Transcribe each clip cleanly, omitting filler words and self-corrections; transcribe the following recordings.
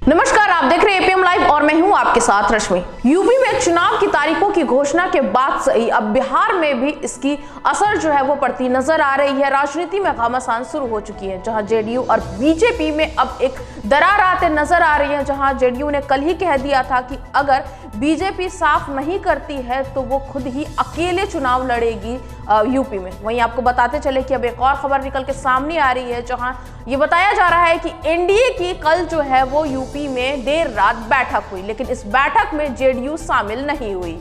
नमस्कार, आप देख रहे हैं एपीएम लाइव और मैं हूं आपके साथ रश्मि। यूपी में चुनाव की तारीखों की घोषणा के बाद से ही अब बिहार में भी इसकी असर जो है वो पड़ती नजर आ रही है। राजनीति में घमासान शुरू हो चुकी है, जहां जेडीयू और बीजेपी में अब एक दरार आते नजर आ रही है। जहां जेडीयू ने कल ही कह दिया था कि अगर बीजेपी साफ नहीं करती है तो वो खुद ही अकेले चुनाव लड़ेगी यूपी में। वहीं आपको बताते चले कि अब एक और खबर निकल के सामने आ रही है, जहां ये बताया जा रहा है कि एनडीए की कल जो है वो यूपी में देर रात बैठक हुई, लेकिन इस बैठक में जेडीयू शामिल नहीं हुई।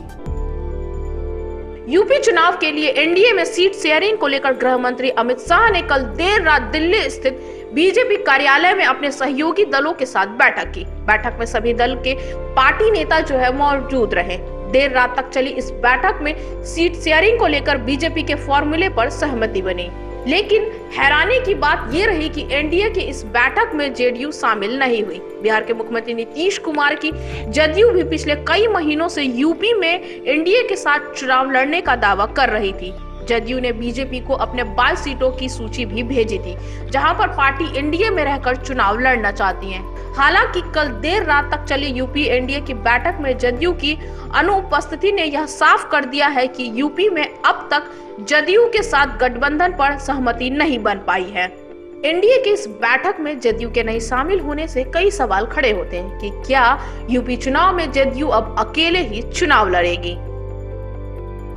यूपी चुनाव के लिए एनडीए में सीट शेयरिंग को लेकर गृह मंत्री अमित शाह ने कल देर रात दिल्ली स्थित बीजेपी कार्यालय में अपने सहयोगी दलों के साथ बैठक की। बैठक में सभी दल के पार्टी नेता जो है मौजूद रहे। देर रात तक चली इस बैठक में सीट शेयरिंग को लेकर बीजेपी के फॉर्मूले पर सहमति बनी, लेकिन हैरानी की बात ये रही कि एनडीए की इस बैठक में जेडीयू शामिल नहीं हुई। बिहार के मुख्यमंत्री नीतीश कुमार की जदयू भी पिछले कई महीनों से यूपी में एनडीए के साथ चुनाव लड़ने का दावा कर रही थी। जदयू ने बीजेपी को अपने 22 सीटों की सूची भी भेजी थी, जहां पर पार्टी एनडीए में रहकर चुनाव लड़ना चाहती है। हालांकि कल देर रात तक चली यूपी एनडीए की बैठक में जदयू की अनुपस्थिति ने यह साफ कर दिया है कि यूपी में अब तक जदयू के साथ गठबंधन पर सहमति नहीं बन पाई है। एनडीए की इस बैठक में जदयू के नहीं शामिल होने से कई सवाल खड़े होते हैं कि क्या यूपी चुनाव में जदयू अब अकेले ही चुनाव लड़ेगी।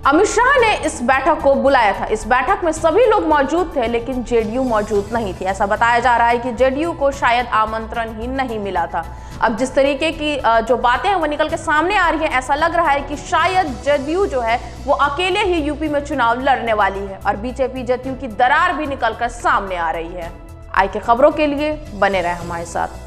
अमित शाह ने इस बैठक को बुलाया था। इस बैठक में सभी लोग मौजूद थे, लेकिन जेडीयू मौजूद नहीं थी। ऐसा बताया जा रहा है कि जेडीयू को शायद आमंत्रण ही नहीं मिला था। अब जिस तरीके की जो बातें हैं वो निकल के सामने आ रही है, ऐसा लग रहा है कि शायद जदयू जो है वो अकेले ही यूपी में चुनाव लड़ने वाली है और बीजेपी जदयू की दरार भी निकल कर सामने आ रही है। आई के खबरों के लिए बने रहे हमारे साथ।